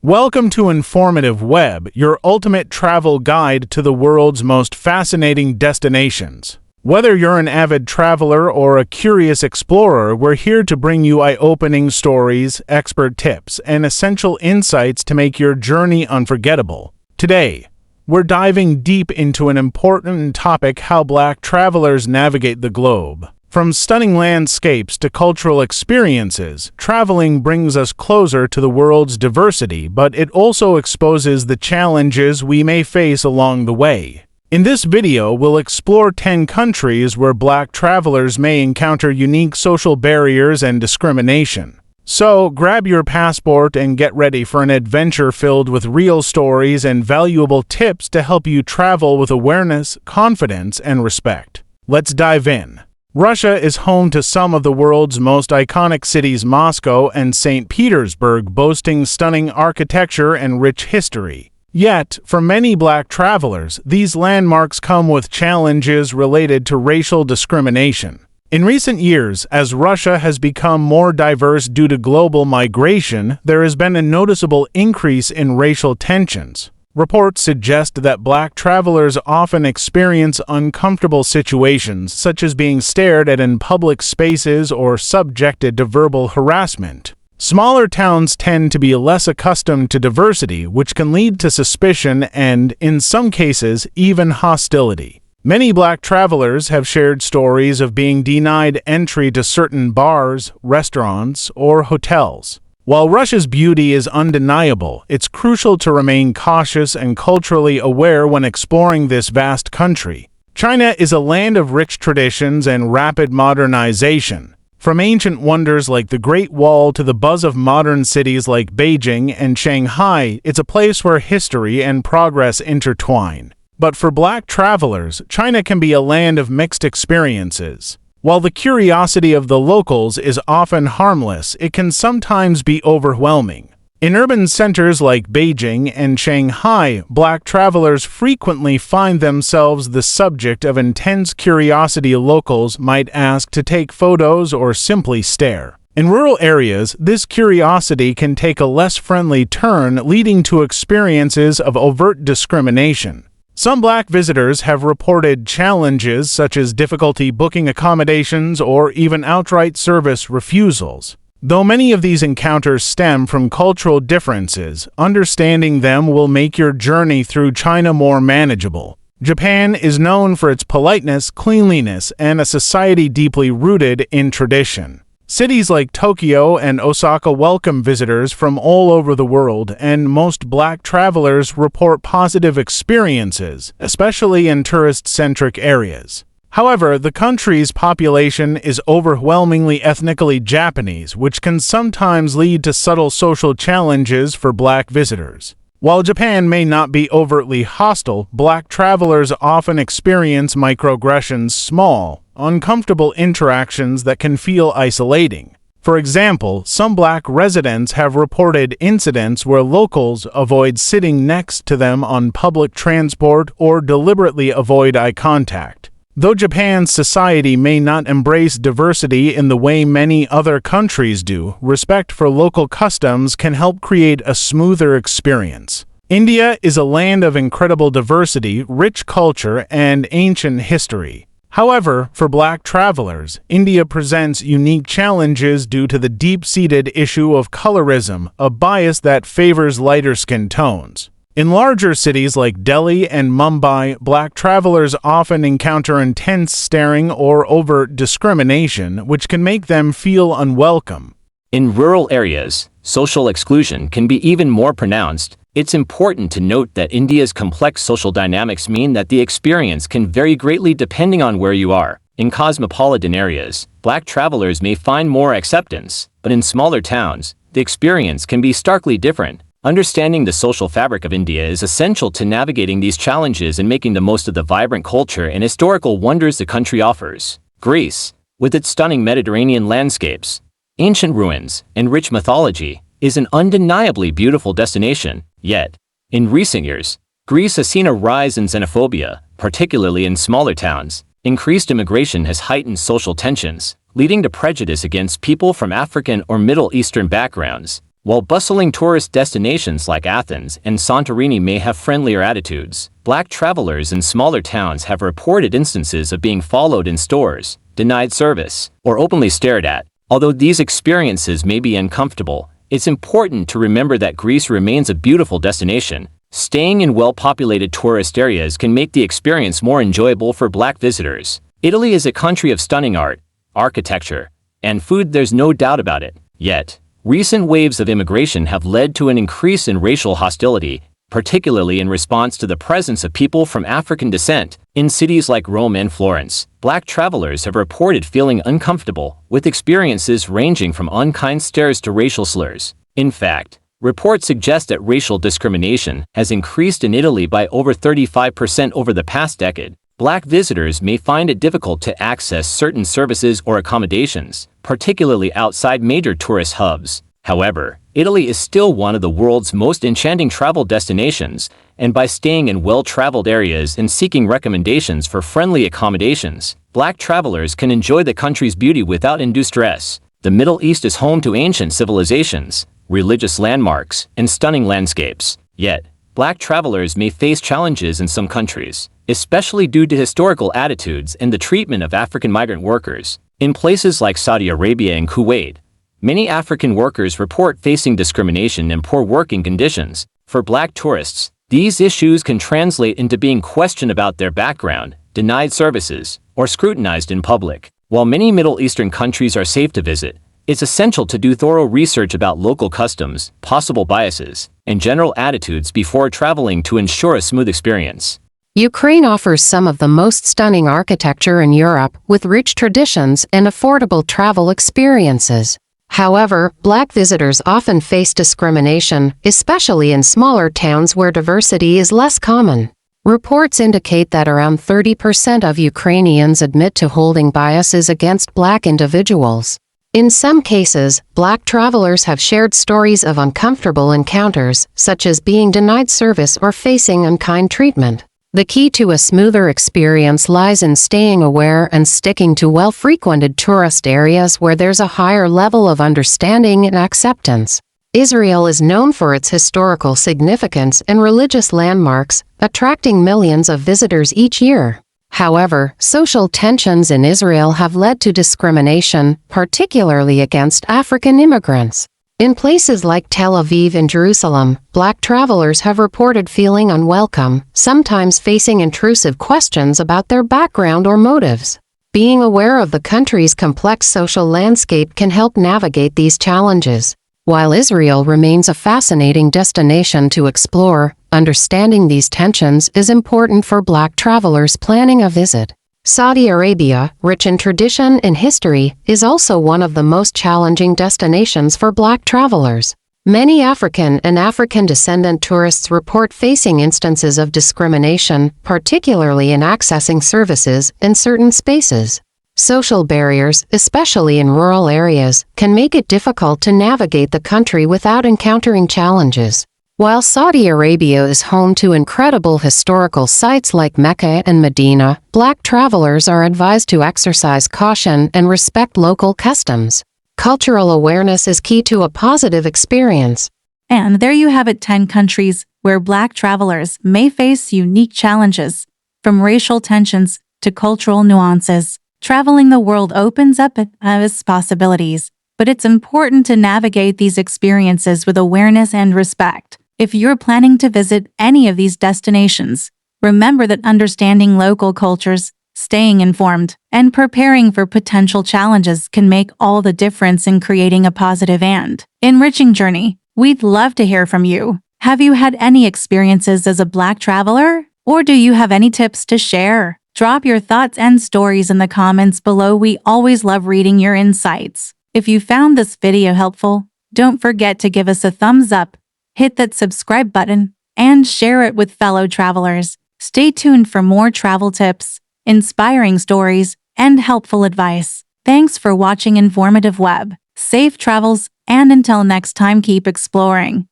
Welcome to Informative Web, your ultimate travel guide to the world's most fascinating destinations. Whether you're an avid traveler or a curious explorer, we're here to bring you eye-opening stories, expert tips, and essential insights to make your journey unforgettable. Today, we're diving deep into an important topic: how Black travelers navigate the globe. From stunning landscapes to cultural experiences, traveling brings us closer to the world's diversity, but it also exposes the challenges we may face along the way. In this video, we'll explore 10 countries where Black travelers may encounter unique social barriers and discrimination. So, grab your passport and get ready for an adventure filled with real stories and valuable tips to help you travel with awareness, confidence, and respect. Let's dive in. Russia is home to some of the world's most iconic cities, Moscow and St. Petersburg, boasting stunning architecture and rich history. Yet, for many Black travelers, these landmarks come with challenges related to racial discrimination. In recent years, as Russia has become more diverse due to global migration, there has been a noticeable increase in racial tensions. Reports suggest that Black travelers often experience uncomfortable situations, such as being stared at in public spaces or subjected to verbal harassment. Smaller towns tend to be less accustomed to diversity, which can lead to suspicion and, in some cases, even hostility. Many Black travelers have shared stories of being denied entry to certain bars, restaurants, or hotels. While Russia's beauty is undeniable, it's crucial to remain cautious and culturally aware when exploring this vast country. China is a land of rich traditions and rapid modernization. From ancient wonders like the Great Wall to the buzz of modern cities like Beijing and Shanghai, it's a place where history and progress intertwine. But for Black travelers, China can be a land of mixed experiences. While the curiosity of the locals is often harmless, it can sometimes be overwhelming. In urban centers like Beijing and Shanghai, Black travelers frequently find themselves the subject of intense curiosity. Locals might ask to take photos or simply stare. In rural areas, this curiosity can take a less friendly turn, leading to experiences of overt discrimination. Some Black visitors have reported challenges such as difficulty booking accommodations or even outright service refusals. Though many of these encounters stem from cultural differences, understanding them will make your journey through China more manageable. Japan is known for its politeness, cleanliness, and a society deeply rooted in tradition. Cities like Tokyo and Osaka welcome visitors from all over the world, and most Black travelers report positive experiences, especially in tourist-centric areas. However, the country's population is overwhelmingly ethnically Japanese, which can sometimes lead to subtle social challenges for Black visitors. While Japan may not be overtly hostile, Black travelers often experience microaggressions, small, uncomfortable interactions that can feel isolating. For example, some Black residents have reported incidents where locals avoid sitting next to them on public transport or deliberately avoid eye contact. Though Japan's society may not embrace diversity in the way many other countries do, respect for local customs can help create a smoother experience. India is a land of incredible diversity, rich culture, and ancient history. However, for Black travelers, India presents unique challenges due to the deep-seated issue of colorism, a bias that favors lighter skin tones. In larger cities like Delhi and Mumbai, Black travelers often encounter intense staring or overt discrimination, which can make them feel unwelcome. In rural areas, social exclusion can be even more pronounced. It's important to note that India's complex social dynamics mean that the experience can vary greatly depending on where you are. In cosmopolitan areas, Black travelers may find more acceptance, but in smaller towns, the experience can be starkly different. Understanding the social fabric of India is essential to navigating these challenges and making the most of the vibrant culture and historical wonders the country offers. Greece, with its stunning Mediterranean landscapes, ancient ruins, and rich mythology, is an undeniably beautiful destination. Yet, in recent years, Greece has seen a rise in xenophobia, particularly in smaller towns. Increased immigration has heightened social tensions, leading to prejudice against people from African or Middle Eastern backgrounds. While bustling tourist destinations like Athens and Santorini may have friendlier attitudes, Black travelers in smaller towns have reported instances of being followed in stores, denied service, or openly stared at. Although these experiences may be uncomfortable, it's important to remember that Greece remains a beautiful destination. Staying in well-populated tourist areas can make the experience more enjoyable for Black visitors. Italy is a country of stunning art, architecture, and food, there's no doubt about it. Yet, recent waves of immigration have led to an increase in racial hostility, particularly in response to the presence of people from African descent. In cities like Rome and Florence, Black travelers have reported feeling uncomfortable, with experiences ranging from unkind stares to racial slurs. In fact, reports suggest that racial discrimination has increased in Italy by over 35% over the past decade. Black visitors may find it difficult to access certain services or accommodations, particularly outside major tourist hubs. However, Italy is still one of the world's most enchanting travel destinations, and by staying in well-traveled areas and seeking recommendations for friendly accommodations, Black travelers can enjoy the country's beauty without undue stress. The Middle East is home to ancient civilizations, religious landmarks, and stunning landscapes. Yet, Black travelers may face challenges in some countries, especially due to historical attitudes and the treatment of African migrant workers. In places like Saudi Arabia and Kuwait, many African workers report facing discrimination and poor working conditions. For Black tourists, these issues can translate into being questioned about their background, denied services, or scrutinized in public. While many Middle Eastern countries are safe to visit, it's essential to do thorough research about local customs, possible biases, and general attitudes before traveling to ensure a smooth experience. Ukraine offers some of the most stunning architecture in Europe, with rich traditions and affordable travel experiences. However, Black visitors often face discrimination, especially in smaller towns where diversity is less common. Reports indicate that around 30% of Ukrainians admit to holding biases against Black individuals. In some cases, Black travelers have shared stories of uncomfortable encounters, such as being denied service or facing unkind treatment. The key to a smoother experience lies in staying aware and sticking to well-frequented tourist areas where there's a higher level of understanding and acceptance. Israel is known for its historical significance and religious landmarks, attracting millions of visitors each year. However, social tensions in Israel have led to discrimination, particularly against African immigrants. In places like Tel Aviv and Jerusalem, Black travelers have reported feeling unwelcome, sometimes facing intrusive questions about their background or motives. Being aware of the country's complex social landscape can help navigate these challenges. While Israel remains a fascinating destination to explore, understanding these tensions is important for Black travelers planning a visit. Saudi Arabia, rich in tradition and history, is also one of the most challenging destinations for Black travelers. Many African and African-descendant tourists report facing instances of discrimination, particularly in accessing services in certain spaces. Social barriers, especially in rural areas, can make it difficult to navigate the country without encountering challenges. While Saudi Arabia is home to incredible historical sites like Mecca and Medina, Black travelers are advised to exercise caution and respect local customs. Cultural awareness is key to a positive experience. And there you have it, 10 countries where Black travelers may face unique challenges, from racial tensions to cultural nuances. Traveling the world opens up its possibilities, but it's important to navigate these experiences with awareness and respect. If you're planning to visit any of these destinations, remember that understanding local cultures, staying informed, and preparing for potential challenges can make all the difference in creating a positive and enriching journey. We'd love to hear from you. Have you had any experiences as a Black traveler? Or do you have any tips to share? Drop your thoughts and stories in the comments below. We always love reading your insights. If you found this video helpful, don't forget to give us a thumbs up, hit that subscribe button, and share it with fellow travelers. Stay tuned for more travel tips, inspiring stories, and helpful advice. Thanks for watching Informative Web. Safe travels, and until next time, keep exploring.